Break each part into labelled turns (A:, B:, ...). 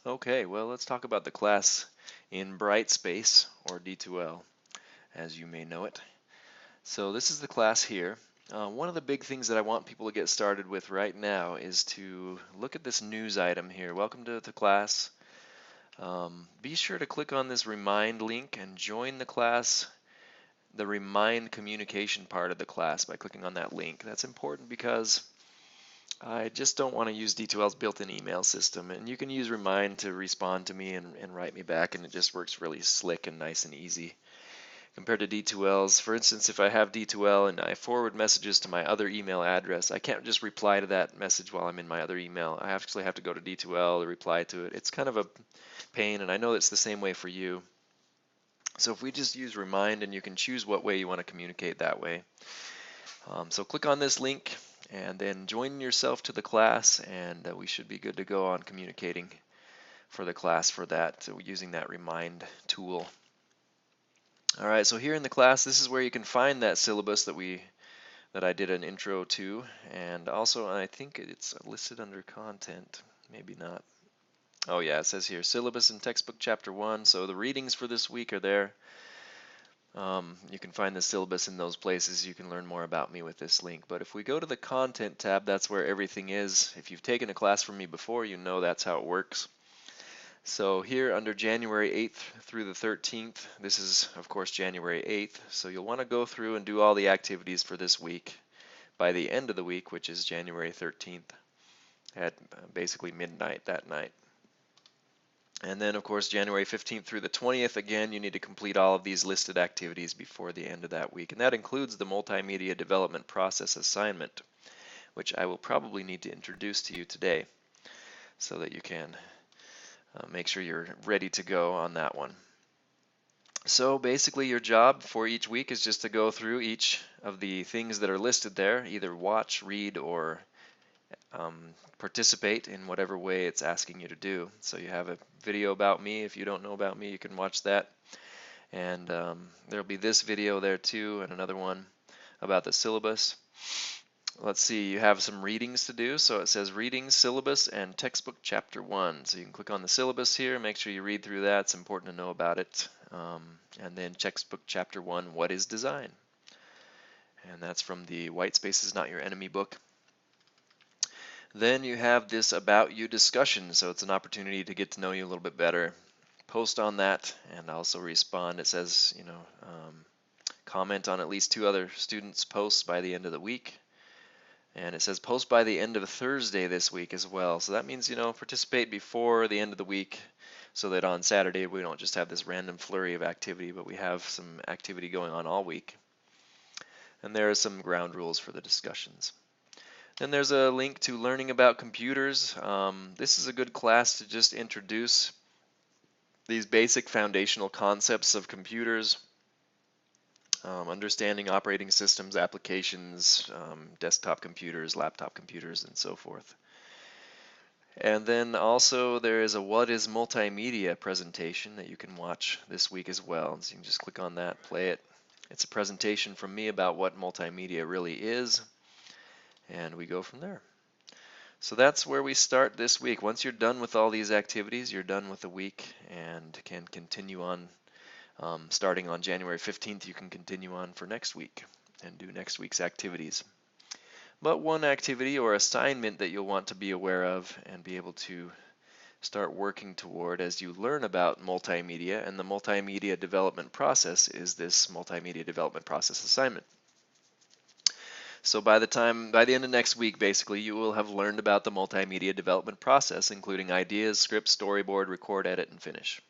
A: Okay, well, let's talk about the class in Brightspace, or D2L, as you may know it. So this is the class here. One of the big things that I want people to get started with right now is to look at this news item here. Welcome to the class. Be sure to click on this Remind link and join the class, the Remind communication part of the class by clicking on that link. That's important because I just don't want to use D2L's built-in email system, and you can use Remind to respond to me and write me back, and it just works really slick and nice and easy compared to D2L's. For instance, if I have D2L and I forward messages to my other email address, I can't just reply to that message while I'm in my other email. I actually have to go to D2L to reply to it. It's kind of a pain, and I know it's the same way for you. So if we just use Remind, and you can choose what way you want to communicate that way. So click on this link and then join yourself to the class, and we should be good to go on communicating for the class for that, so using that Remind tool. All right, so here in the class, this is where you can find that syllabus that I did an intro to, and also I think it's listed under content, maybe not. Oh yeah, it says here syllabus and textbook chapter 1, so the readings for this week are there. You can find the syllabus in those places. You can learn more about me with this link. But if we go to the content tab, that's where everything is. If you've taken a class from me before, you know that's how it works. So here under January 8th through the 13th, this is of course January 8th. So you'll want to go through and do all the activities for this week by the end of the week, which is January 13th at basically midnight that night. And then, of course, January 15th through the 20th, again, you need to complete all of these listed activities before the end of that week. And that includes the multimedia development process assignment, which I will probably need to introduce to you today so that you can make sure you're ready to go on that one. So basically, your job for each week is just to go through each of the things that are listed there, either watch, read, or participate in whatever way it's asking you to do. So you have a video about me. If you don't know about me, you can watch that. And there'll be this video there too, and another one about the syllabus. Let's see, you have some readings to do. So it says readings, syllabus, and textbook chapter 1. So you can click on the syllabus here, make sure you read through that. It's important to know about it. And then textbook chapter 1, what is design? And that's from the White Space is Not Your Enemy book. Then you have this About You discussion, so it's an opportunity to get to know you a little bit better. Post on that and also respond. It says, comment on at least 2 other students' posts by the end of the week. And it says post by the end of Thursday this week as well. So that means, participate before the end of the week so that on Saturday we don't just have this random flurry of activity, but we have some activity going on all week. And there are some ground rules for the discussions. Then there's a link to learning about computers. This is a good class to just introduce these basic foundational concepts of computers, understanding operating systems, applications, desktop computers, laptop computers, and so forth. And then also there is a What is Multimedia presentation that you can watch this week as well. So you can just click on that, play it. It's a presentation from me about what multimedia really is, and we go from there. So that's where we start this week. Once you're done with all these activities, you're done with the week and can continue on. Starting on January 15th, you can continue on for next week and do next week's activities. But one activity or assignment that you'll want to be aware of and be able to start working toward as you learn about multimedia and the multimedia development process is this multimedia development process assignment. So by the end of next week, basically, you will have learned about the multimedia development process, including ideas, script, storyboard, record, edit, and finish.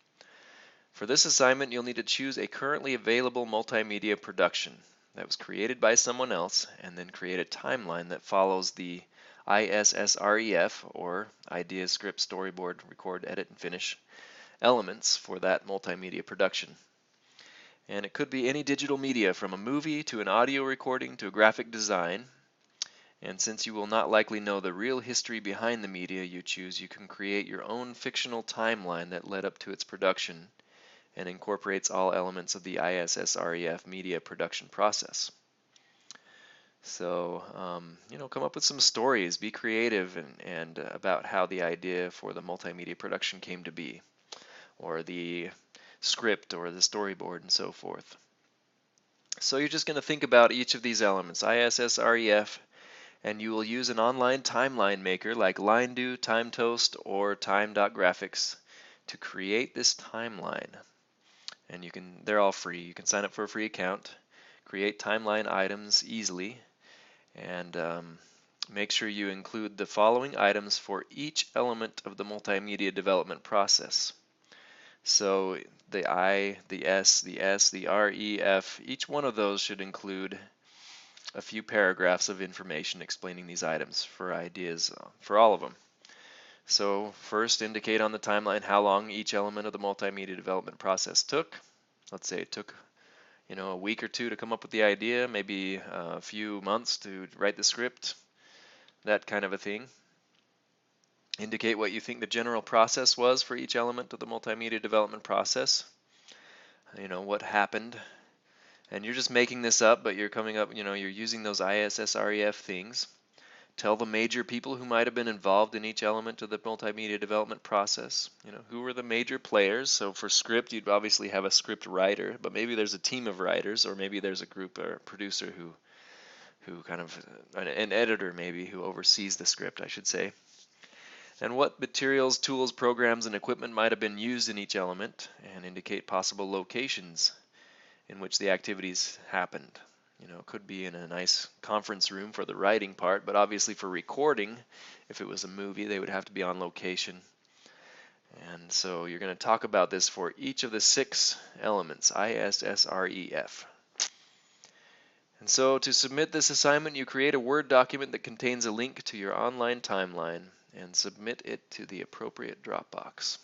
A: For this assignment, you'll need to choose a currently available multimedia production that was created by someone else, and then create a timeline that follows the ISSREF, or idea, script, storyboard, record, edit, and finish elements for that multimedia production. And it could be any digital media, from a movie to an audio recording to a graphic design. And since you will not likely know the real history behind the media you choose, you can create your own fictional timeline that led up to its production and incorporates all elements of the ISSREF media production process. So, come up with some stories, be creative and about how the idea for the multimedia production came to be, or the script or the storyboard and so forth. So you're just going to think about each of these elements, ISSREF, and you will use an online timeline maker like LineDo, TimeToast, or Time.graphics to create this timeline. And they're all free. You can sign up for a free account, create timeline items easily, and make sure you include the following items for each element of the multimedia development process. So the I, the S, the R, E, F, each one of those should include a few paragraphs of information explaining these items for ideas for all of them. So first, indicate on the timeline how long each element of the multimedia development process took. Let's say it took a week or two to come up with the idea, maybe a few months to write the script, that kind of a thing. Indicate what you think the general process was for each element of the multimedia development process. What happened. And you're just making this up, but you're coming up, you're using those ISSREF things. Tell the major people who might have been involved in each element of the multimedia development process. Who were the major players? So for script, you'd obviously have a script writer, but maybe there's a team of writers, or maybe there's a group or a producer who kind of, an editor maybe, who oversees the script, I should say. And what materials, tools, programs, and equipment might have been used in each element, and indicate possible locations in which the activities happened. It could be in a nice conference room for the writing part, but obviously for recording, if it was a movie, they would have to be on location. And so you're going to talk about this for each of the 6 elements, ISSREF. And so to submit this assignment, you create a Word document that contains a link to your online timeline and submit it to the appropriate Dropbox.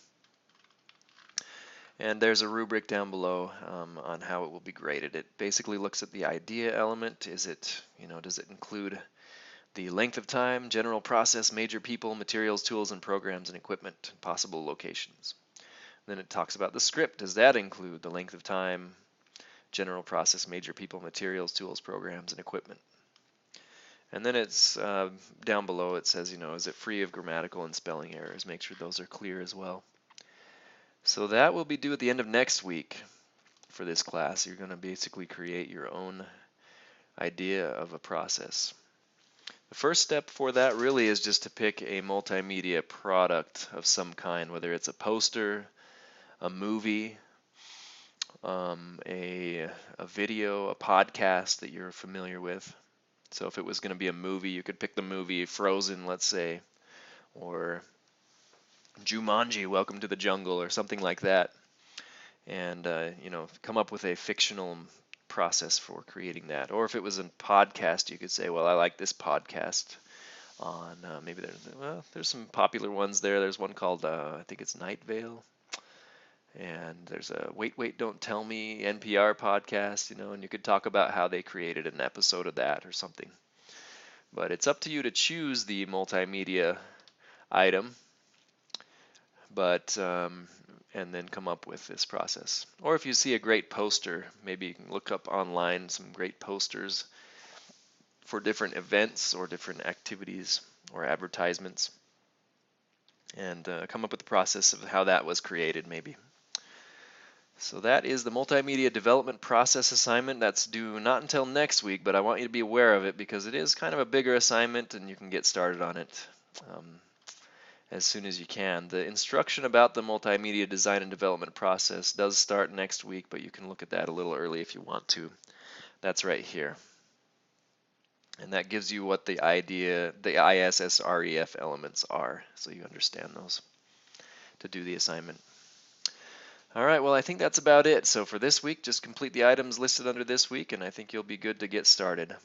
A: And there's a rubric down below on how it will be graded. It basically looks at the idea element. Does it include the length of time, general process, major people, materials, tools, and programs and equipment, and possible locations. Then it talks about the script. Does that include the length of time, general process, major people, materials, tools, programs, and equipment? And then it's down below it says, is it free of grammatical and spelling errors? Make sure those are clear as well. So that will be due at the end of next week for this class. You're going to basically create your own idea of a process. The first step for that really is just to pick a multimedia product of some kind, whether it's a poster, a movie, a video, a podcast that you're familiar with. So if it was going to be a movie, you could pick the movie Frozen, let's say, or Jumanji, Welcome to the Jungle, or something like that. And, come up with a fictional process for creating that. Or if it was a podcast, you could say, well, I like this podcast on, maybe there's some popular ones there. There's one called, I think it's Night Vale. And there's a Wait, Wait, Don't Tell Me NPR podcast, and you could talk about how they created an episode of that or something. But it's up to you to choose the multimedia item, and then come up with this process. Or if you see a great poster, maybe you can look up online some great posters for different events or different activities or advertisements, and come up with the process of how that was created maybe. So that is the multimedia development process assignment. That's due not until next week, but I want you to be aware of it because it is kind of a bigger assignment and you can get started on it as soon as you can. The instruction about the multimedia design and development process does start next week, but you can look at that a little early if you want to. That's right here. And that gives you what the ISSREF elements are, so you understand those to do the assignment. All right, well, I think that's about it. So for this week, just complete the items listed under this week, and I think you'll be good to get started.